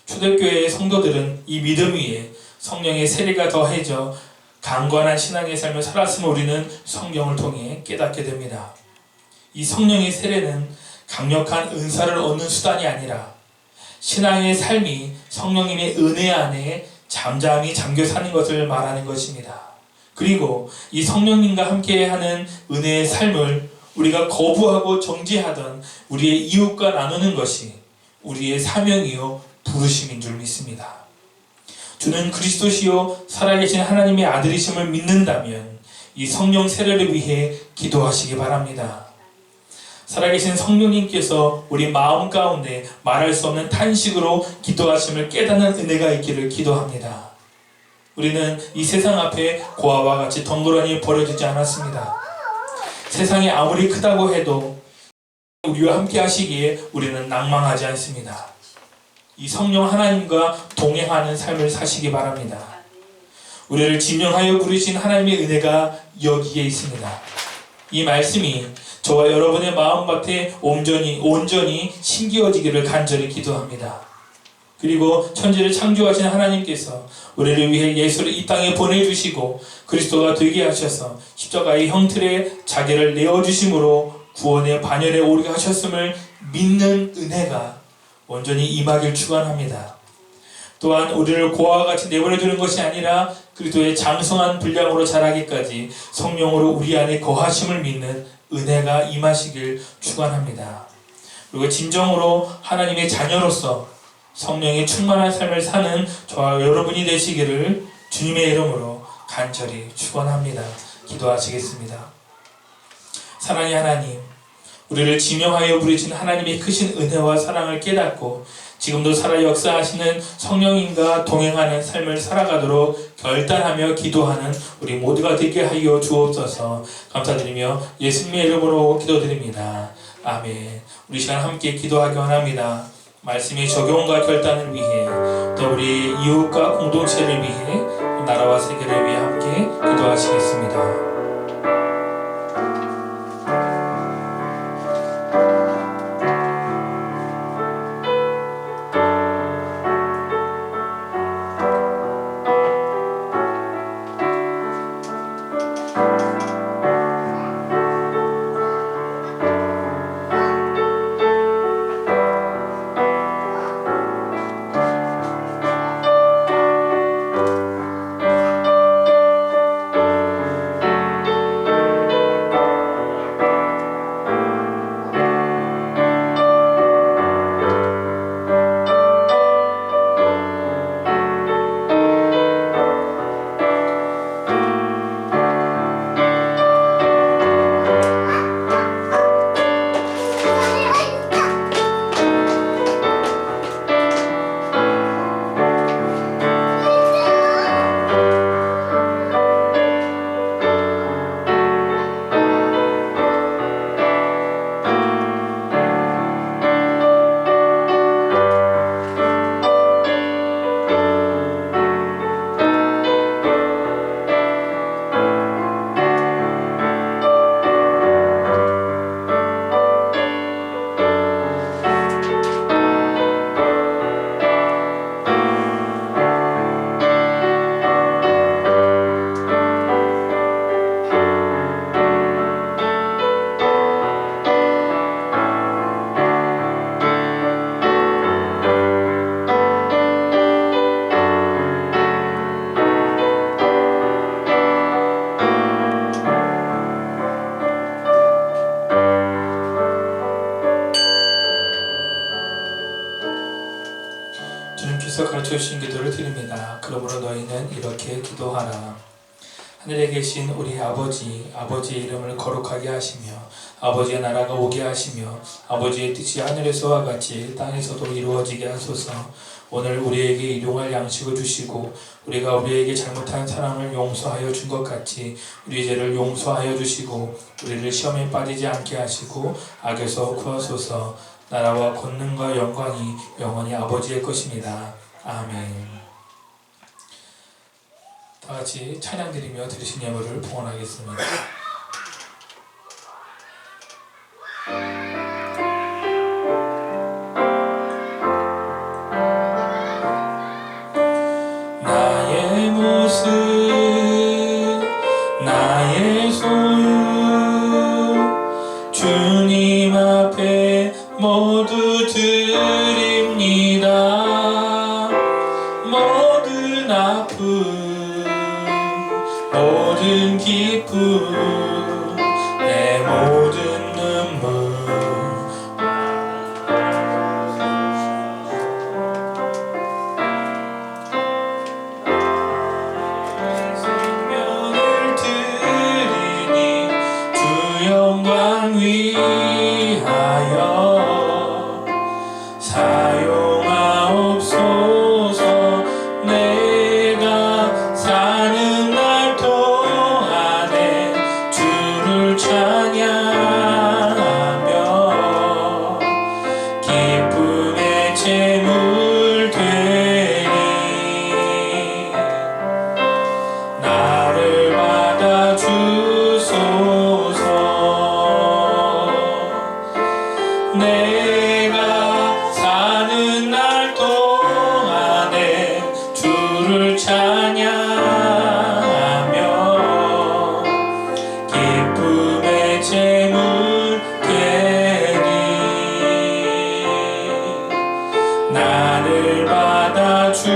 Speaker 1: 초대교회의 성도들은 이 믿음 위에 성령의 세례가 더해져 강건한 신앙의 삶을 살았음을 우리는 성경을 통해 깨닫게 됩니다. 이 성령의 세례는 강력한 은사를 얻는 수단이 아니라 신앙의 삶이 성령님의 은혜 안에 잠잠히 잠겨 사는 것을 말하는 것입니다. 그리고 이 성령님과 함께하는 은혜의 삶을 우리가 거부하고 정지하던 우리의 이웃과 나누는 것이 우리의 사명이요 부르심인 줄 믿습니다. 주는 그리스도시요 살아계신 하나님의 아들이심을 믿는다면 이 성령 세례를 위해 기도하시기 바랍니다. 살아계신 성령님께서 우리 마음 가운데 말할 수 없는 탄식으로 기도하심을 깨닫는 은혜가 있기를 기도합니다. 우리는 이 세상 앞에 고아와 같이 덩그러니 버려지지 않았습니다. 세상이 아무리 크다고 해도 우리와 함께 하시기에 우리는 낭망하지 않습니다. 이 성령 하나님과 동행하는 삶을 사시기 바랍니다. 우리를 지명하여 부르신 하나님의 은혜가 여기에 있습니다. 이 말씀이 저와 여러분의 마음밭에 온전히 심기어지기를 간절히 기도합니다. 그리고 천지를 창조하신 하나님께서 우리를 위해 예수를 이 땅에 보내주시고 그리스도가 되게 하셔서 십자가의 형틀에 자기를 내어주심으로 구원의 반열에 오르게 하셨음을 믿는 은혜가 온전히 임하길 축원합니다. 또한 우리를 고아와 같이 내버려두는 것이 아니라 그리스도의 장성한 분량으로 자라기까지 성령으로 우리 안에 거하심을 믿는 은혜가 임하시길 축원합니다. 그리고 진정으로 하나님의 자녀로서 성령의 충만한 삶을 사는 저와 여러분이 되시기를 주님의 이름으로 간절히 축원합니다. 기도하시겠습니다. 사랑의 하나님, 우리를 지명하여 부르신 하나님의 크신 은혜와 사랑을 깨닫고 지금도 살아 역사하시는 성령님과 동행하는 삶을 살아가도록 결단하며 기도하는 우리 모두가 되게 하여 주옵소서. 감사드리며 예수님의 이름으로 기도드립니다. 아멘. 우리 시간 함께 기도하기 원합니다. 말씀의 적용과 결단을 위해 또 우리 이웃과 공동체를 위해 나라와 세계를 위해 함께 기도하시겠습니다. 세우신 기도를 드립니다. 그러므로 너희는 이렇게 기도하라. 하늘에 계신 우리 아버지의 이름을 거룩하게 하시며 아버지의 나라가 오게 하시며 아버지의 뜻이 하늘에서와 같이 땅에서도 이루어지게 하소서. 오늘 우리에게 일용할 양식을 주시고 우리가 우리에게 잘못한 사람을 용서하여 준 것 같이 우리 죄를 용서하여 주시고 우리를 시험에 빠지지 않게 하시고 악에서 구하소서. 나라와 권능과 영광이 영원히 아버지의 것입니다. 아멘. 다 같이 찬양 드리며 들으신 예물을 봉헌하겠습니다. 나의 모습 나의 소유 주님 앞에 모두 드립니다. 모든 아픔 모든 기쁨 내 모든 눈물 생명을 드리니 주 영광 위하여 사용하옵소서. 내가 사는 날 동안에 주를 찬양하며 기쁨의 제물 되니 나를 받아 주소서. 내가 사는 날 동안에 주를 찬양하며 기쁨의 제물 되니 나를 받아 주소서.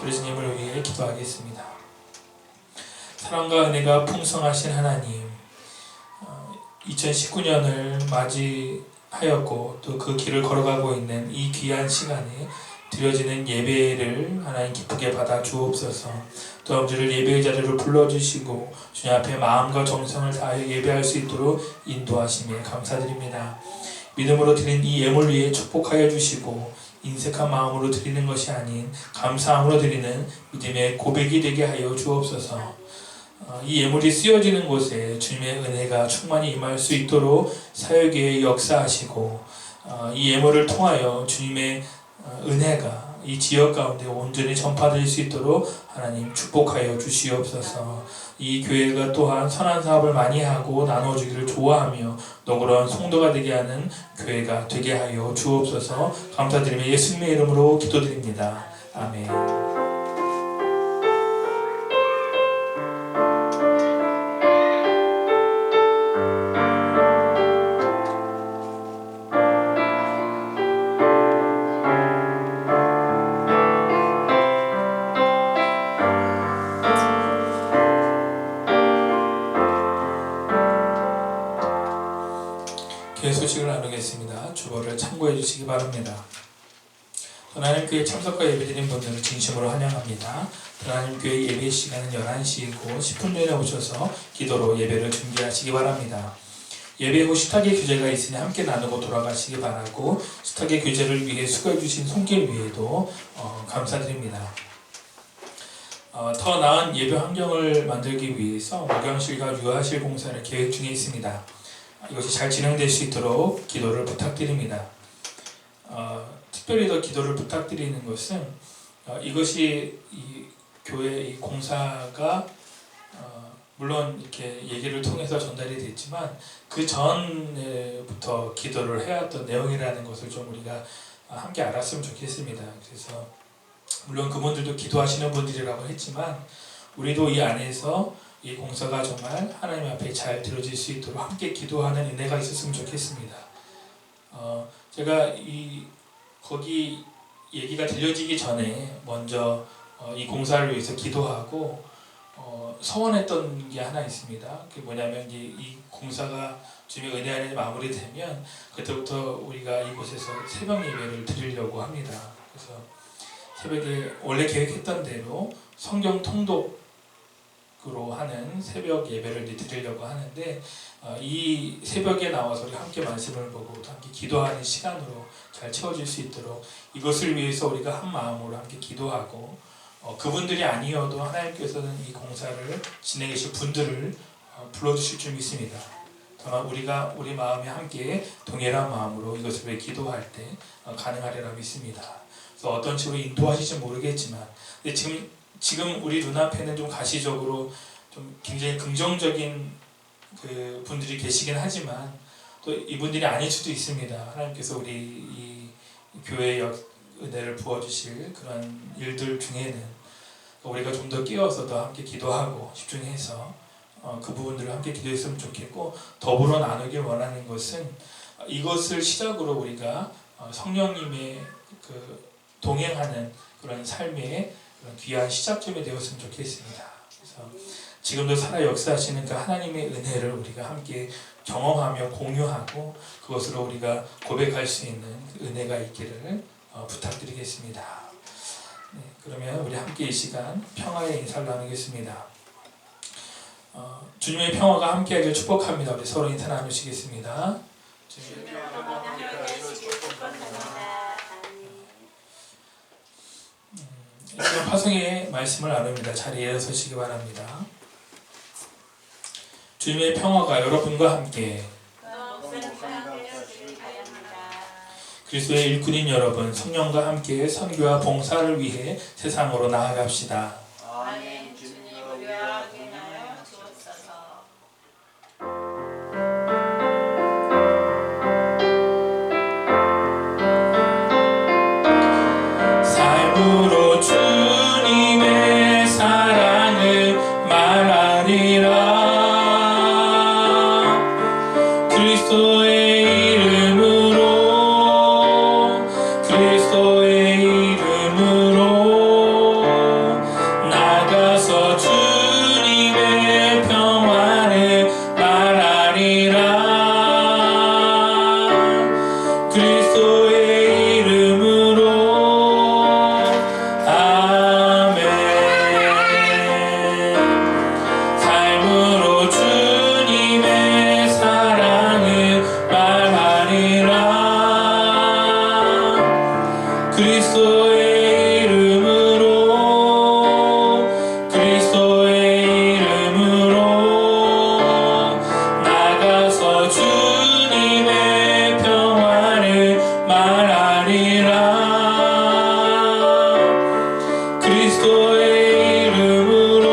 Speaker 1: 들으신 예물을 위해 기도하겠습니다. 사랑과 은혜가 풍성하신 하나님, 2019년을 맞이하였고 또 그 길을 걸어가고 있는 이 귀한 시간에 드려지는 예배를 하나님 기쁘게 받아 주옵소서. 또 아버지를 예배의 자리로 불러주시고 주님 앞에 마음과 정성을 다하여 예배할 수 있도록 인도하심에 감사드립니다. 믿음으로 드린 이 예물 위에 축복하여 주시고 인색한 마음으로 드리는 것이 아닌 감사함으로 드리는 믿음의 고백이 되게 하여 주옵소서. 이 예물이 쓰여지는 곳에 주님의 은혜가 충만히 임할 수 있도록 사역에 역사하시고 이 예물을 통하여 주님의 은혜가 이 지역 가운데 온전히 전파될 수 있도록 하나님 축복하여 주시옵소서. 이 교회가 또한 선한 사업을 많이 하고 나눠주기를 좋아하며 너그러운 성도가 되게 하는 교회가 되게 하여 주옵소서. 감사드리며 예수님의 이름으로 기도드립니다. 아멘. 교회 소식을 나누겠습니다. 주보를 참고해 주시기 바랍니다. 하나님교회 참석과 예배드린 분들을 진심으로 환영합니다. 하나님교회 예배 시간은 11시이고 10분 전에 오셔서 기도로 예배를 준비하시기 바랍니다. 예배 후 식탁에 교제가 있으니 함께 나누고 돌아가시기 바라고 식탁의 교제를 위해 수고해 주신 손길 위에도 감사드립니다. 더 나은 예배 환경을 만들기 위해서 목양실과 유아실 공사를 계획 중에 있습니다. 이것이 잘 진행될 수 있도록 기도를 부탁드립니다. 특별히 더 기도를 부탁드리는 것은 이것이 이 교회 이 공사가 물론 이렇게 얘기를 통해서 전달이 됐지만 그 전부터 기도를 해왔던 내용이라는 것을 좀 우리가 함께 알았으면 좋겠습니다. 그래서 물론 그분들도 기도하시는 분들이라고 했지만 우리도 이 안에서 이 공사가 정말 하나님 앞에 잘 들어질 수 있도록 함께 기도하는 은혜가 있었으면 좋겠습니다. 제가 거기 얘기가 들려지기 전에 먼저 이 공사를 위해서 기도하고 서원했던 게 하나 있습니다. 그게 뭐냐면 이 공사가 주님의 은혜 안에 마무리되면 그때부터 우리가 이곳에서 새벽 예배를 드리려고 합니다. 그래서 새벽에 원래 계획했던 대로 성경 통독으로 하는 새벽 예배를 이제 드리려고 하는데 이 새벽에 나와서 우리 함께 말씀을 보고 또 함께 기도하는 시간으로 잘 채워질 수 있도록 이것을 위해서 우리가 한 마음으로 함께 기도하고 그분들이 아니어도 하나님께서는 이 공사를 진행해 주실 분들을 불러주실 줄 믿습니다. 다만 우리가 우리 마음에 함께 동일한 마음으로 이것을 위해 기도할 때 가능하리라 믿습니다. 그래서 어떤 식으로 인도하실지 모르겠지만 근데 지금 우리 눈앞에는 좀 가시적으로 좀 굉장히 긍정적인 그 분들이 계시긴 하지만 또 이분들이 아닐 수도 있습니다. 하나님께서 우리 이 교회의 은혜를 부어주실 그런 일들 중에는 우리가 좀 더 끼어서 더 함께 기도하고 집중해서 그 부분들을 함께 기도했으면 좋겠고 더불어 나누길 원하는 것은 이것을 시작으로 우리가 성령님의 그 동행하는 그런 삶의 그런 귀한 시작점이 되었으면 좋겠습니다. 그래서 지금도 살아 역사하시는 그 하나님의 은혜를 우리가 함께 경험하며 공유하고 그것으로 우리가 고백할 수 있는 은혜가 있기를 부탁드리겠습니다. 네, 그러면 우리 함께 이 시간 평화의 인사를 나누겠습니다. 주님의 평화가 함께하길 축복합니다. 우리 서로 인사 나누시겠습니다.
Speaker 3: 주님의 평화가 함께하시길 축복합니다.
Speaker 1: 이 시간 파송의 말씀을 나눕니다. 자리에 서시기 바랍니다. 주님의 평화가 여러분과 함께 그리스도의 일꾼인 여러분 성령과 함께 선교와 봉사를 위해 세상으로 나아갑시다.
Speaker 3: 아멘. 주님 우리와 함께하여 주옵소서.
Speaker 1: 삶으로 주님의 사랑을 말하리라. 그리스도의 이름으로 나가서 주님의 평화를 말하리라. 그리스도의 이름으로 아멘. 삶으로 주님의 사랑을 말하리라. 그리스도의 이름으로 나가서 주님의 평화를 말하리라. 그리스도의 이름으로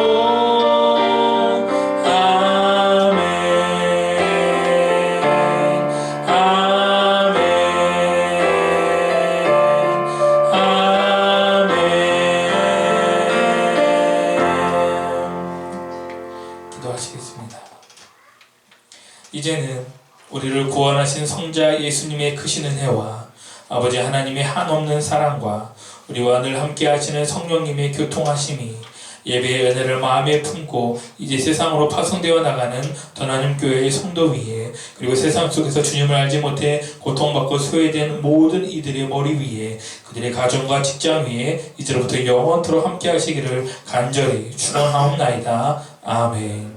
Speaker 1: 아멘. 아멘. 기도하시겠습니다. 이제는 우리를 구원하신 성자 예수님의 크신 은혜와 아버지 하나님의 한없는 사랑과 우리와 늘 함께 하시는 성령님의 교통하심이 예배의 은혜를 마음에 품고 이제 세상으로 파송되어 나가는 더나눔 교회의 성도 위에 그리고 세상 속에서 주님을 알지 못해 고통받고 소외된 모든 이들의 머리 위에 그들의 가정과 직장 위에 이제로부터 영원토록 함께 하시기를 간절히 축원하옵나이다. 아멘.